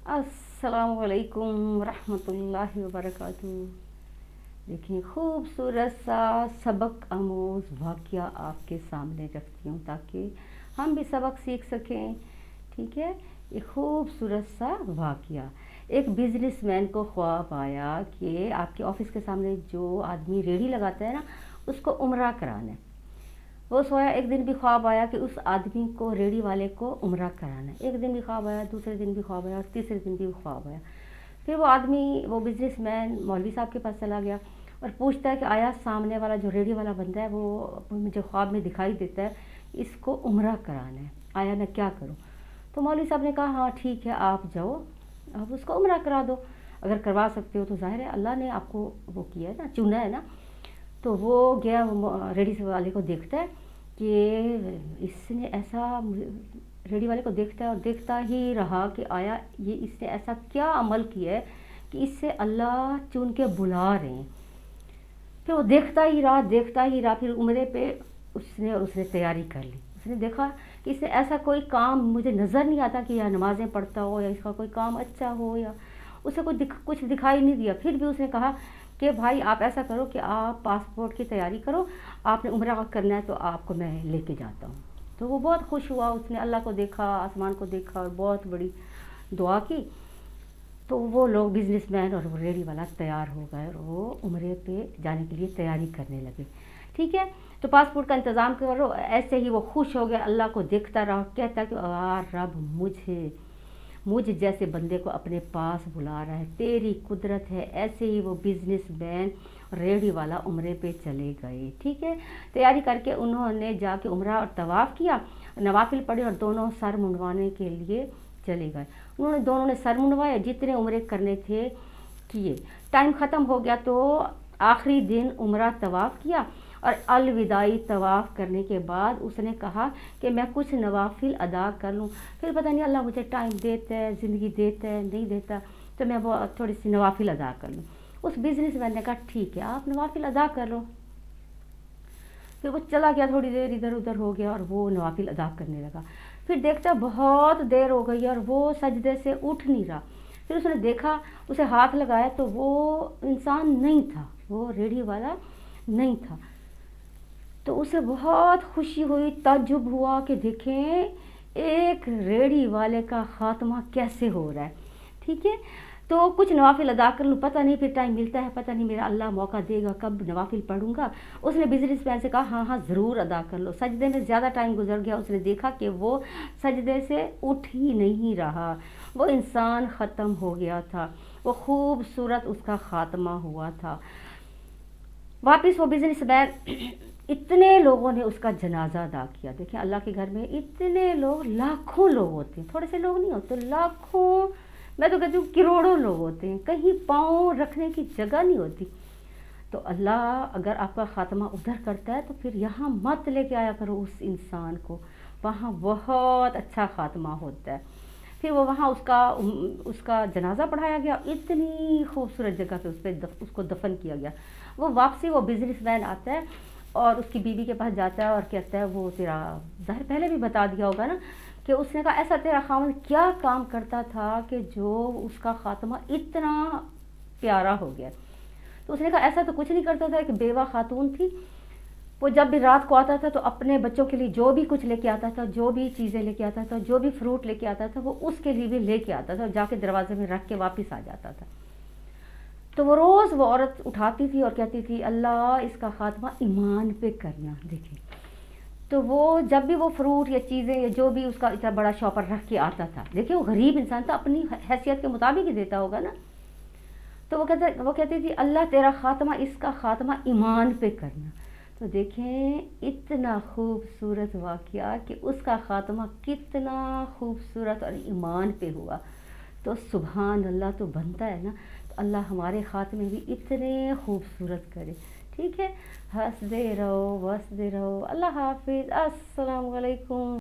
अस्सलाम वालेकुम रहमतुल्लाहि व बरकातहू। देखिए, खूबसूरत सा सबक आमोज़ वाक़या आपके सामने रखती हूँ ताकि हम भी सबक सीख सकें। ठीक है, ये खूबसूरत सा वाक़या, एक बिजनेसमैन को ख्वाब आया कि आपके ऑफिस के सामने जो आदमी रेड़ी लगाता है ना, उसको उम्रा कराना है। वो सोया, एक दिन भी ख्वाब आया कि उस आदमी को, रेड़ी वाले को उम्रा कराना है। एक दिन भी ख्वाब आया, दूसरे दिन भी ख्वाब आया और तीसरे दिन भी ख्वाब आया। फिर वो आदमी, वो बिजनेसमैन मौलवी साहब के पास चला गया और पूछता है कि आया सामने वाला जो रेडी वाला बंदा है वो मुझे ख्वाब में दिखाई देता है, इसको उम्रा कराना है, आया मैं क्या करूँ। तो मौलवी साहब ने कहा हाँ ठीक है, आप जाओ, आप उसको उम्रा करा दो, अगर करवा सकते हो तो जाहिर है अल्लाह ने आपको वो किया है ना, चुना है ना। तो वो गया, रेडी वाले को देखता है कि इसने ऐसा, रेडी वाले को देखता है और देखता ही रहा कि आया ये इसने ऐसा क्या अमल किया है कि इससे अल्लाह चुन के बुला रहे हैं। फिर वो देखता ही रहा, देखता ही रहा। फिर उम्रे पे उसने तैयारी कर ली। उसने देखा कि इससे ऐसा कोई काम मुझे नज़र नहीं आता कि या नमाज़ें पढ़ता हो या इसका कोई काम अच्छा हो, या उसे कुछ दिखाई नहीं दिया। फिर भी उसने कहा कि भाई आप ऐसा करो कि आप पासपोर्ट की तैयारी करो, आपने उम्रा करना है तो आपको मैं लेके जाता हूँ। तो वो बहुत खुश हुआ, उसने अल्लाह को देखा, आसमान को देखा और बहुत बड़ी दुआ की। तो वो लोग, बिजनेसमैन और वो रेडी वाला, तैयार हो गए और वो उम्रे पे जाने के लिए तैयारी करने लगे। ठीक है, तो पासपोर्ट का इंतज़ाम करो। ऐसे ही वो खुश हो गया, अल्लाह को देखता रहा, कहता कि रब मुझ जैसे बंदे को अपने पास बुला रहा है, तेरी कुदरत है। ऐसे ही वो बिजनेसमैन रेडी वाला उम्रे पे चले गए। ठीक है, तैयारी करके उन्होंने जाके उम्रा और तवाफ़ किया, नवाफिल पढ़े और दोनों सर मुंडवाने के लिए चले गए। दोनों ने सर मुंडवाए, जितने उम्रे करने थे किए। टाइम ख़त्म हो गया तो आखिरी दिन उम्रा तवाफ़ किया और अलविदाई तवाफ़ करने के बाद उसने कहा कि मैं कुछ नवाफिल अदा कर लूँ। फिर पता नहीं अल्लाह मुझे टाइम देता है, ज़िंदगी देता है, नहीं देता, तो मैं वो थोड़ी सी नवाफिल अदा कर लूँ। उस बिजनेसमैन ने कहा ठीक है, आप नवाफिल अदा कर लो। फिर वो चला गया, थोड़ी देर इधर उधर हो गया और वो नवाफिल अदा करने लगा। फिर देखता बहुत देर हो गई और वो सजदे से उठ नहीं रहा। फिर उसने देखा, उसे हाथ लगाया तो वो इंसान नहीं था, वो रेडी वाला नहीं था। तो उसे बहुत खुशी हुई, ताज्जुब हुआ कि देखें एक रेडी वाले का खात्मा कैसे हो रहा है। ठीक है, तो कुछ नवाफिल अदा कर लूँ, पता नहीं फिर टाइम मिलता है, पता नहीं मेरा अल्लाह मौका देगा कब नवाफिल पढ़ूंगा। उसने बिजनेसमैन से कहा हाँ हाँ ज़रूर अदा कर लो। सजदे में ज़्यादा टाइम गुजर गया, उसने देखा कि वो सजदे से उठ ही नहीं रहा, वो इंसान ख़त्म हो गया था, वो खूबसूरत उसका ख़ात्मा हुआ था। वापस वो बिजनेसमैन, इतने लोगों ने उसका जनाजा अदा किया। देखिए अल्लाह के घर में इतने लोग, लाखों लोग होते हैं, थोड़े से लोग नहीं होते, लाखों, मैं तो कहती हूँ करोड़ों लोग होते हैं, कहीं पाँव रखने की जगह नहीं होती। तो अल्लाह अगर आपका ख़ात्मा उधर करता है तो फिर यहाँ मत लेके आया करो उस इंसान को, वहाँ बहुत अच्छा ख़ात्मा होता है। फिर वो वहाँ उसका जनाजा पढ़ाया गया, इतनी खूबसूरत जगह पे उसको दफन किया गया। वो वापसी, वो बिजनेसमैन आता है और उसकी बीवी के पास जाता है और कहता है वो तेरा, ज़ाहिर पहले भी बता दिया होगा ना, कि उसने कहा ऐसा तेरा खामद क्या काम करता था कि जो उसका ख़ात्मा इतना प्यारा हो गया। तो उसने कहा ऐसा तो कुछ नहीं करता था, एक बेवा खातून थी, वो जब भी रात को आता था तो अपने बच्चों के लिए जो भी कुछ लेके आता था, जो भी चीज़ें लेके आता था, जो भी फ्रूट लेके आता था, वो उसके लिए भी लेके आता था, जाके दरवाजे में रख के वापस आ जाता था। तो वो रोज़ वो औरत उठाती थी और कहती थी अल्लाह इसका ख़ात्मा ईमान पे करना। देखिए, तो वो जब भी वो फ्रूट या चीज़ें या जो भी उसका इतना बड़ा शॉपर रख के आता था, देखिए वो गरीब इंसान था, अपनी हैसियत के मुताबिक ही देता होगा ना। तो वो कहती थी अल्लाह तेरा ख़ात्मा, इसका ख़ात्मा ईमान पे करना। तो देखें इतना खूबसूरत वाक़या कि उसका ख़ात्मा कितना खूबसूरत और ईमान पे हुआ। तो सुभान अल्लाह तो बनता है ना, तो अल्लाह हमारे ख़ात्मे भी इतने खूबसूरत करे। ठीक है, हंसते रहो, बसते रहो। अल्लाह हाफिज़, अस्सलाम वालेकुम।